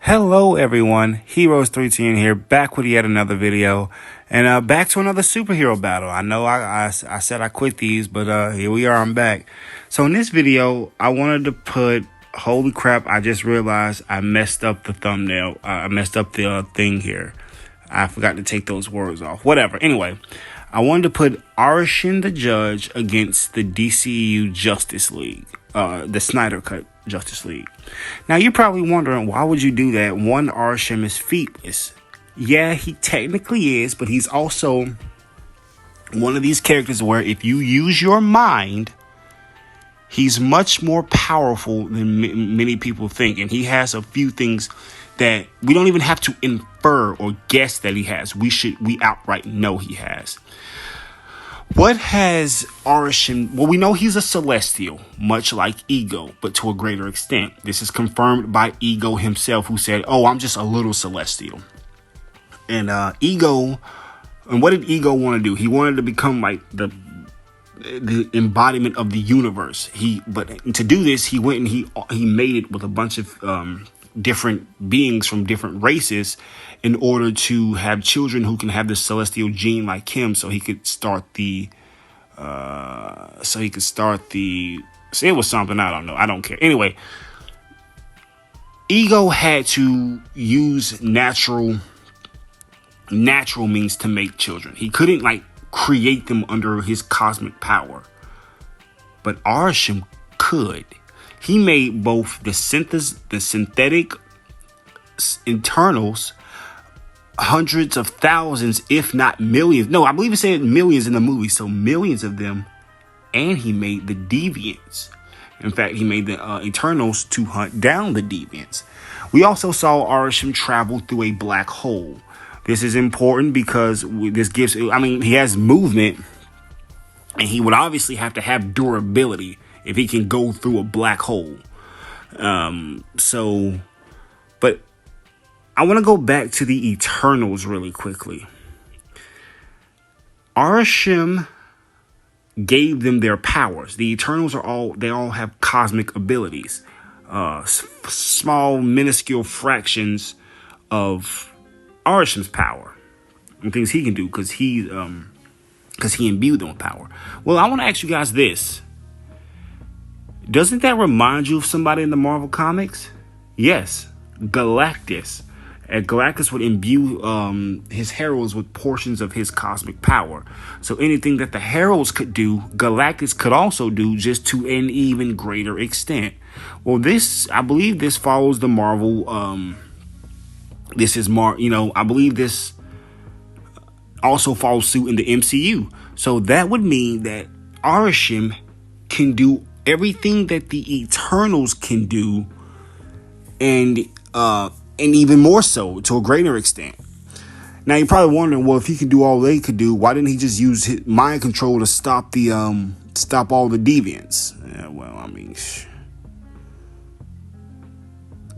Hello everyone, Heroes310 here, back with yet another video, and back to another superhero battle. I know I said I quit these, but here we are, I'm back. So in this video, I wanted to put, holy crap, I just realized I messed up the thumbnail, I messed up the thing here. I forgot to take those words off, whatever. Anyway, I wanted to put Arishem the Judge against the Dceu Justice League, the Snyder Cut Justice League. Now, you're probably wondering, why would you do that? One, Arishem is feetless. Yeah, he technically is, but he's also one of these characters where if you use your mind, he's much more powerful than many people think. And he has a few things that we don't even have to infer or guess that he has. We outright know he has. What has Arishem? Well, we know he's a Celestial, much like Ego, but to a greater extent. This is confirmed by Ego himself, who said, "Oh, I'm just a little Celestial." And Ego, and what did Ego want to do? He wanted to become like the embodiment of the universe. But to do this, he went and he made it with a bunch of different beings from different races in order to have children who can have the celestial gene like him, so he could start the so it was something, I don't know, I don't care. Anyway, Ego had to use natural means to make children. He couldn't like create them under his cosmic power, but Arishem could. He made both the synthetic internals, hundreds of thousands, if not millions. No, I believe it said millions in the movie. So millions of them. And he made the deviants. In fact, he made the Eternals to hunt down the deviants. We also saw Arishem travel through a black hole. This is important because this gives, I mean, he has movement, and he would obviously have to have durability if he can go through a black hole. But I want to go back to the Eternals really quickly. Arishem gave them their powers. The Eternals they all have cosmic abilities. Small, minuscule fractions of Arishem's power and things he can do because he imbued them with power. Well, I want to ask you guys this. Doesn't that remind you of somebody in the Marvel comics? Yes, Galactus. And Galactus would imbue his heralds with portions of his cosmic power. So anything that the heralds could do, Galactus could also do, just to an even greater extent. Well, I believe this follows the Marvel. I believe this also follows suit in the MCU. So that would mean that Arishem can do everything that the Eternals can do, and even more so, to a greater extent. Now you're probably wondering, well, if he can do all they could do, why didn't he just use his mind control to stop all the deviants? Yeah, well, I mean,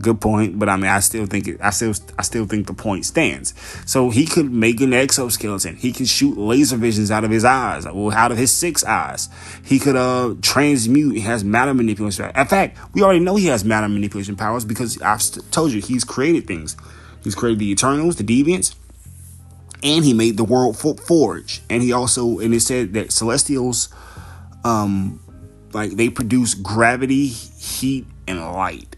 good point, but I mean, I still think the point stands. So he could make an exoskeleton. He can shoot laser visions out of his eyes, or out of his 6 eyes. He could transmute. He has matter manipulation. In fact, we already know he has matter manipulation powers because I've told you he's created things. He's created the Eternals, the Deviants, and he made the World Forge. And he also, and it said that Celestials, they produce gravity, heat, and light.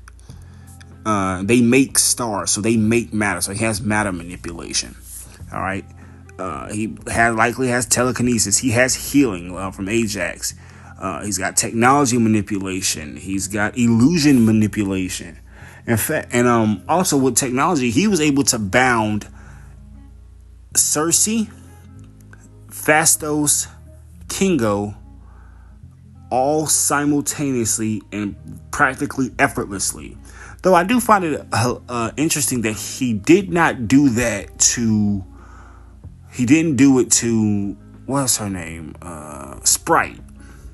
They make stars, so they make matter. So he has matter manipulation. All right. He likely has telekinesis. He has healing from Ajax. He's got technology manipulation. He's got illusion manipulation. In fact, and also with technology, he was able to bound Cersei, Phastos, Kingo, all simultaneously and practically effortlessly. Though I do find it interesting that he did not do that to. He didn't do it to, what's her name? Sprite.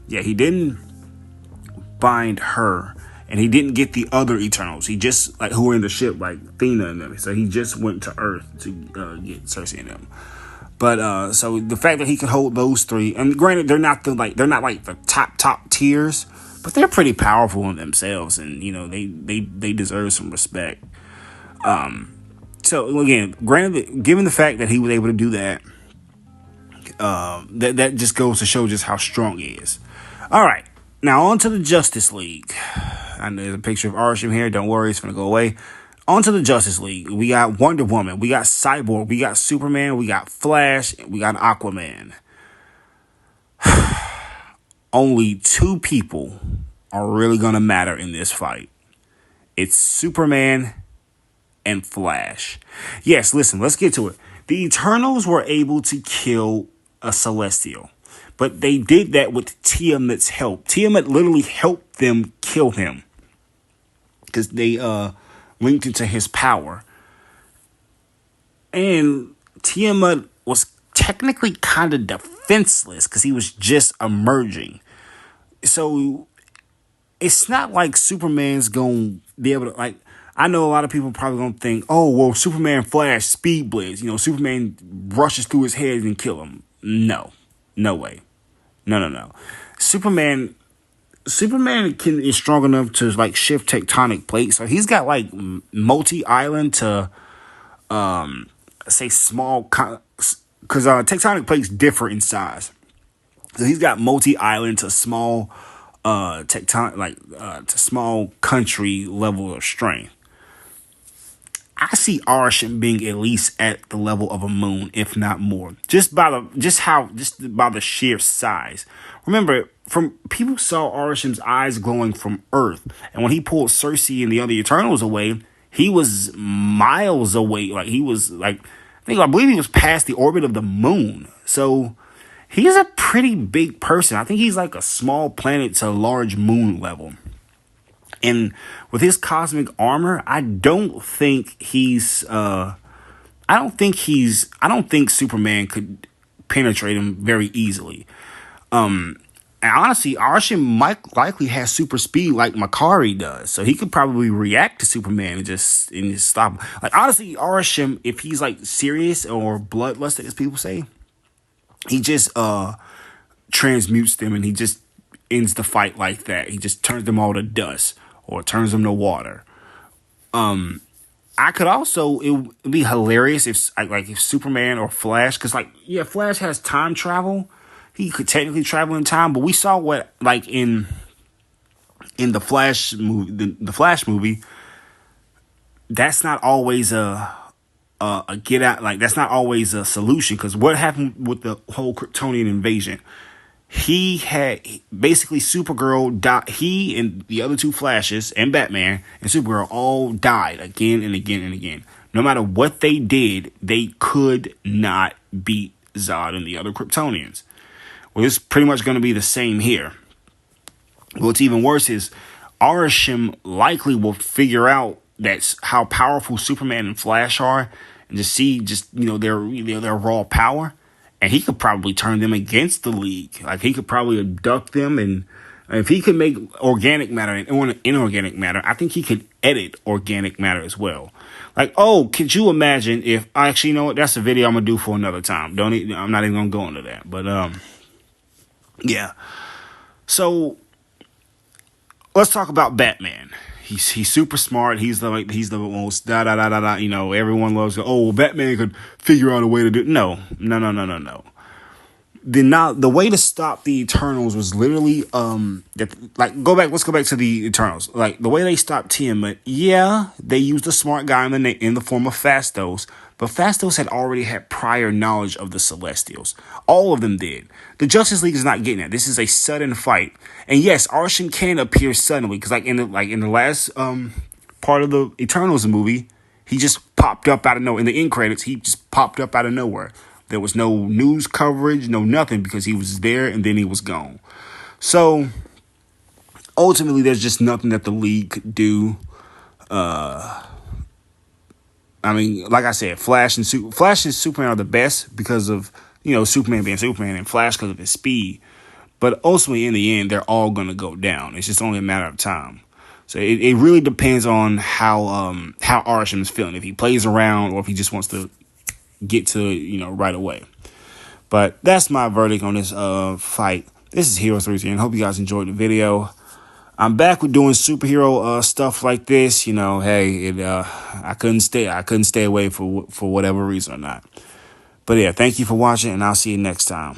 Yeah, he didn't bind her, and he didn't get the other Eternals. He just, like, who were in the ship, like Athena and them. So he just went to Earth to get Cersei and them. But so the fact that he could hold those three, and granted, they're not like the top tiers, but they're pretty powerful in themselves, and you know they deserve some respect. So again, granted, given the fact that he was able to do that, that just goes to show just how strong he is. All right, now on to the Justice League. And there's a picture of Arishem here. Don't worry, it's gonna go away. On to the Justice League. We got Wonder Woman, we got Cyborg, we got Superman, we got Flash, we got Aquaman. Only two people are really gonna matter in this fight. It's Superman and Flash. Yes, listen, let's get to it. The Eternals were able to kill a Celestial, but they did that with Tiamat's help. Tiamat literally helped them kill him because they linked into his power. And Tiamat was technically kind of defenseless because he was just emerging. So it's not like Superman's going to be able to, like, I know a lot of people probably going to think, oh, well, Superman Flash speed blitz. You know, Superman rushes through his head and kill him. No. No way. No. Superman is strong enough to, like, shift tectonic plates. So he's got, like, multi-island to, say, small, because tectonic plates differ in size. So he's got multi-island to small, to small country level of strength. I see Arishem being at least at the level of a moon, if not more, just by the sheer size. Remember, people saw Arishem's eyes glowing from Earth, and when he pulled Cersei and the other Eternals away, he was miles away. Like he was I believe he was past the orbit of the moon. So he's a pretty big person. I think he's like a small planet to large moon level. And with his cosmic armor, I don't think Superman could penetrate him very easily. And honestly, Arishem might likely has super speed like Makari does, so he could probably react to Superman and just stop him. Like honestly, Arishem, if he's like serious or bloodlusted, as people say, he just transmutes them and he just ends the fight like that. He just turns them all to dust or turns them to water. I could also, it would be hilarious if Superman or Flash, because Flash has time travel. He could technically travel in time, but we saw what in the Flash movie, that's not always a get out. Like that's not always a solution, because what happened with the whole Kryptonian invasion? He had basically Supergirl died. He and the other two Flashes and Batman and Supergirl all died again and again and again. No matter what they did, they could not beat Zod and the other Kryptonians. Well, it's pretty much going to be the same here. What's even worse is Arishem likely will figure out that's how powerful Superman and Flash are, and just see their raw power. And he could probably turn them against the League. Like, he could probably abduct them. And if he could make organic matter and inorganic matter, I think he could edit organic matter as well. Like, oh, could you imagine if... Actually, you know what? That's a video I'm going to do for another time. I'm not even going to go into that. But, yeah. So, let's talk about Batman. He's super smart. He's the most everyone loves. Oh, Batman could figure out a way to do. No. The way to stop the Eternals was literally let's go back to the Eternals. Like the way they stopped Tiamat, they used a smart guy in the form of Phastos, but Phastos had already had prior knowledge of the Celestials. All of them did. The Justice League is not getting it. This is a sudden fight, and yes, Arishem can appear suddenly because in the last part of the Eternals movie, he just popped up out of nowhere. In the end credits, he just popped up out of nowhere. There was no news coverage, no nothing, because he was there and then he was gone. So, ultimately, there's just nothing that the League could do. I mean, like I said, Flash and Superman are the best because of, Superman being Superman and Flash because of his speed. But ultimately, in the end, they're all going to go down. It's just only a matter of time. So it really depends on how Arishem is feeling. If he plays around or if he just wants to get to, right away. But that's my verdict on this fight. This is Hero 3, and hope you guys enjoyed the video. I'm back with doing superhero stuff like this. You know, hey, I couldn't stay away for whatever reason or not. But yeah, thank you for watching, and I'll see you next time.